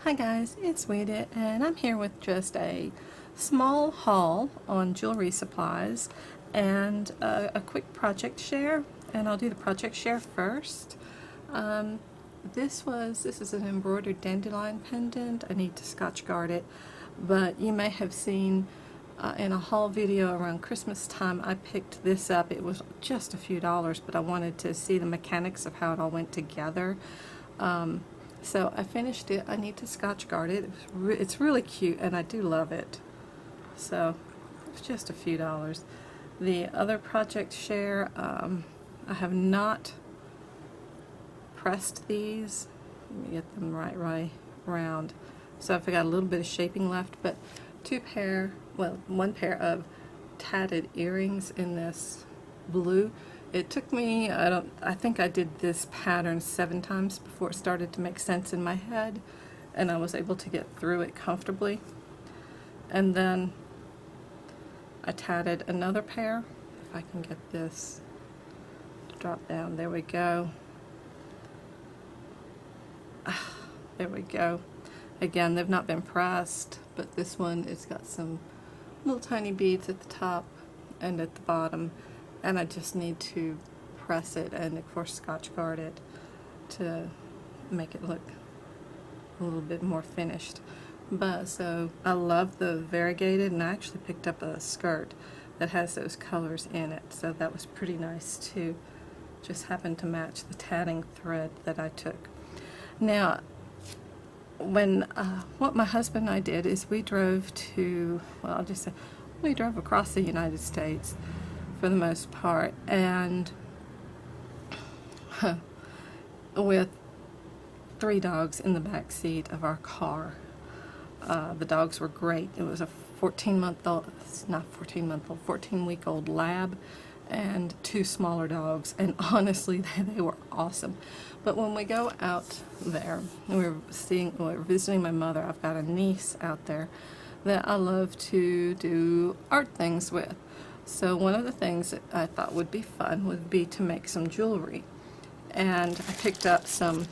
Hi guys, it's Weedit, and I'm here with just a small haul on jewelry supplies and a quick project share. And I'll do the project share first. This is an embroidered dandelion pendant. I need to Scotch guard it, but you may have seen in a haul video around Christmas time I picked this up. It was just a few dollars, but I wanted to see the mechanics of how it all went together. So I finished it. I need to Scotch guard it. It's really cute, and I do love it. So it's just a few dollars. The other project share, I have not pressed these. Let me get them right round. So I've got a little bit of shaping left, but one pair of tatted earrings in this blue. It took me, I think I did this pattern 7 times before it started to make sense in my head, and I was able to get through it comfortably. And then I tatted another pair, if I can get this to drop down. There we go. There we go. Again, they've not been pressed, but this one, it's got some little tiny beads at the top and at the bottom, and I just need to press it and of course Scotch guard it to make it look a little bit more finished. But so I love the variegated, and I actually picked up a skirt that has those colors in it, so that was pretty nice too. Just happened to match the tatting thread that I took. Now what my husband and I did is we drove to, well, I'll just say we drove across the United States for the most part, and with 3 dogs in the back seat of our car. The dogs were great. It was a 14-week-old lab and 2 smaller dogs, and honestly they were awesome. But when we go out we were visiting my mother. I've got a niece out there that I love to do art things with. So one of the things that I thought would be fun would be to make some jewelry. And I picked up some,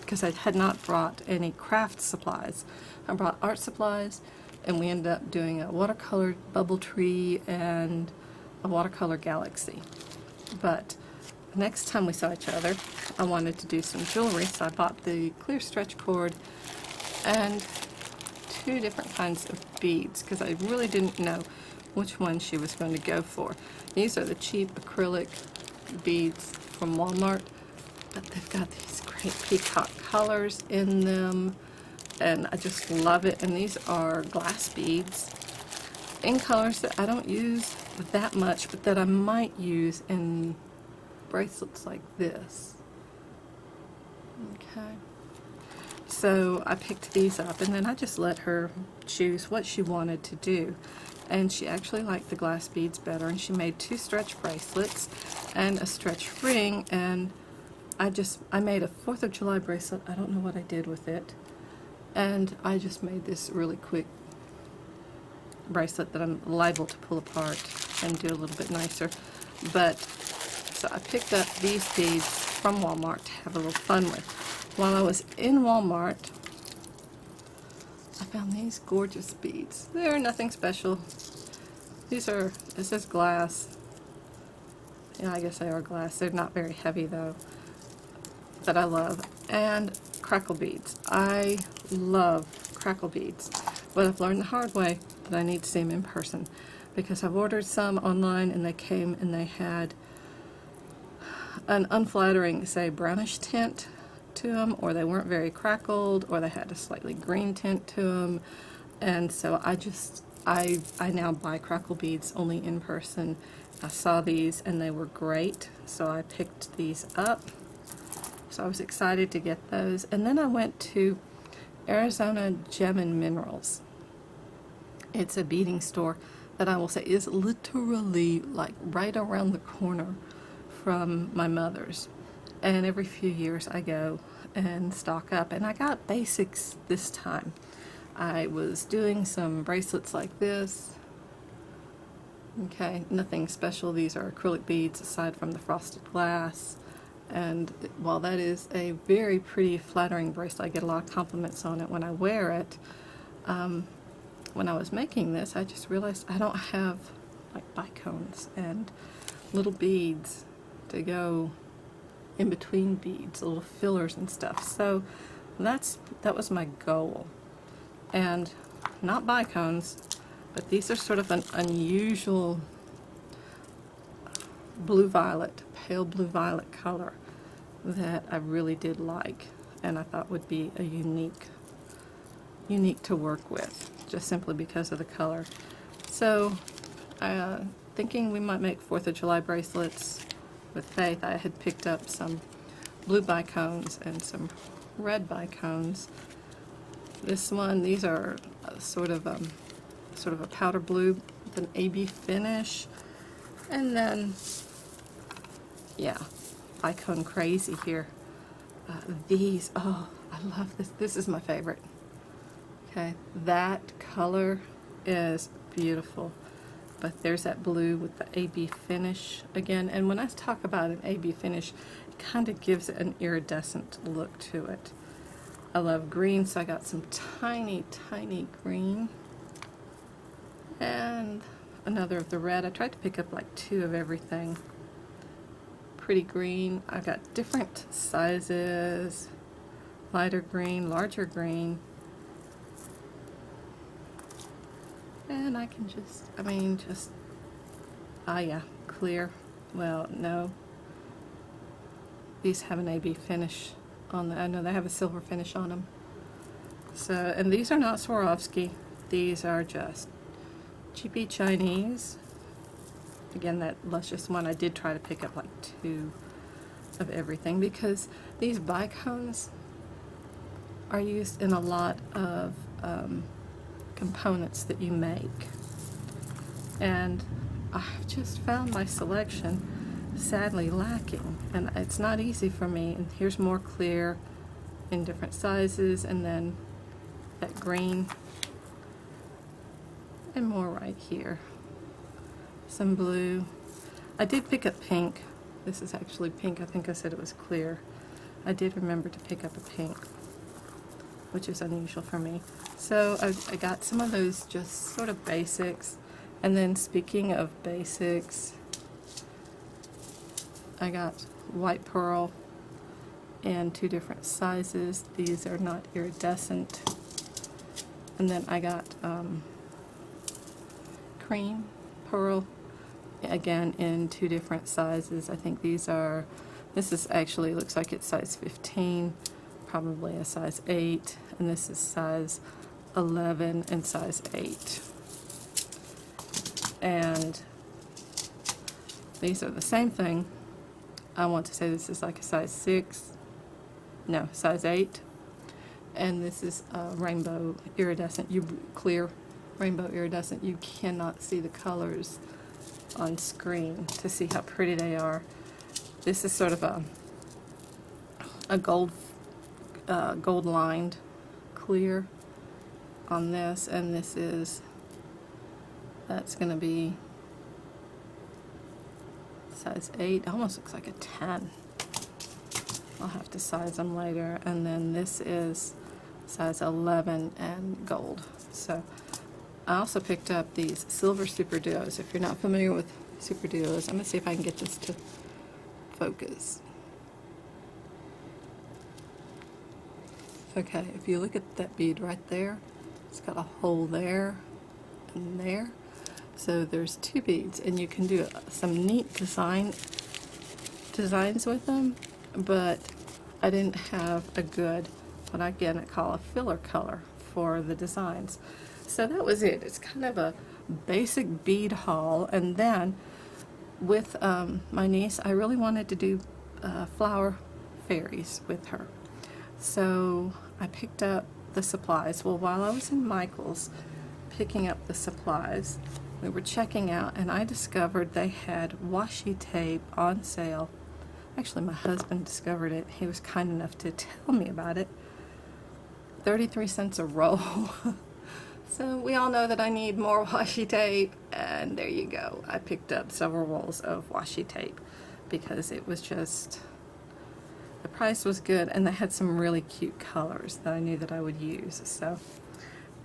because I had not brought any craft supplies. I brought art supplies, and we ended up doing a watercolor bubble tree and a watercolor galaxy. But next time we saw each other, I wanted to do some jewelry, so I bought the clear stretch cord and 2 different kinds of beads, because I really didn't know which one she was going to go for. These are the cheap acrylic beads from Walmart, but they've got these great peacock colors in them, and I just love it. And these are glass beads in colors that I don't use that much, but that I might use in bracelets like this. Okay. So I picked these up, and then I just let her choose what she wanted to do. And she actually liked the glass beads better, and she made 2 stretch bracelets and a stretch ring, and I made a 4th of July bracelet. I don't know what I did with it, and I just made this really quick bracelet that I'm liable to pull apart and do a little bit nicer. But so I picked up these beads from Walmart to have a little fun with. While I was in Walmart, I found these gorgeous beads. They're nothing special. This is glass. Yeah, I guess they are glass. They're not very heavy though, that I love. And crackle beads. I love crackle beads. But I've learned the hard way that I need to see them in person, because I've ordered some online and they came and they had an unflattering, say, brownish tint to them, or they weren't very crackled, or they had a slightly green tint to them. And so I now buy crackle beads only in person. I saw these and they were great, so I picked these up. So I was excited to get those. And then I went to Arizona Gem and Minerals. It's a beading store that I will say is literally like right around the corner from my mother's. And every few years I go and stock up, and I got basics this time. I was doing some bracelets like this. Okay, nothing special. These are acrylic beads aside from the frosted glass. And while that is a very pretty, flattering bracelet, I get a lot of compliments on it when I wear it. When I was making this, I just realized I don't have like bicones and little beads to go in between beads, little fillers and stuff. So that was my goal. And not bicones, but these are sort of an unusual blue violet, pale blue violet color that I really did like, and I thought would be a unique to work with, just simply because of the color. So thinking we might make 4th of July bracelets with Faith, I had picked up some blue bicones and some red bicones. These are sort of a powder blue with an AB finish, and then yeah, bicone crazy here. These, oh, I love this. This is my favorite. Okay, that color is beautiful, but there's that blue with the AB finish again. And when I talk about an AB finish, it kind of gives it an iridescent look to it. I love green, so I got some tiny, tiny green. And another of the red. I tried to pick up like 2 of everything. Pretty green. I got different sizes. Lighter green, larger green. And I can yeah, clear. Well, no. These have an AB finish on them. I know they have a silver finish on them. So, and these are not Swarovski. These are just cheapy Chinese. Again, that luscious one, I did try to pick up like 2 of everything, because these bicones are used in a lot of components that you make. And I've just found my selection sadly lacking, and it's not easy for me. And here's more clear in different sizes, and then that green, and more right here. Some blue. I did pick up pink. This is actually pink. I think I said it was clear. I did remember to pick up a pink, which is unusual for me. So I got some of those just sort of basics. And then speaking of basics, I got white pearl in 2 different sizes. These are not iridescent. And then I got cream pearl, again in 2 different sizes. I think this is actually, looks like it's size 15, probably a size 8, and this is size 11 and size 8. And these are the same thing. I want to say this is like a size 6, no, size 8. And this is rainbow iridescent, clear rainbow iridescent. You cannot see the colors on screen to see how pretty they are. This is sort of a gold lined clear on this, and that's going to be size 8. Almost looks like a 10. I'll have to size them later. And then this is size 11 and gold. So I also picked up these silver super duos. If you're not familiar with super duos, I'm going to see if I can get this to focus. Okay, if you look at that bead right there, it's got a hole there and there. So there's 2 beads, and you can do some neat designs with them, but I didn't have a good, what I again call a filler color for the designs. So that was it. It's kind of a basic bead haul. And then with my niece, I really wanted to do flower fairies with her. So I picked up the supplies. Well, while I was in Michael's picking up the supplies, we were checking out, and I discovered they had washi tape on sale. Actually, my husband discovered it. He was kind enough to tell me about it. 33 cents a roll. So we all know that I need more washi tape, and there you go. I picked up several rolls of washi tape because it was just price was good, and they had some really cute colors that I knew that I would use. So,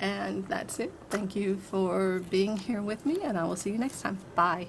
and that's it. Thank you for being here with me, and I will see you next time. Bye.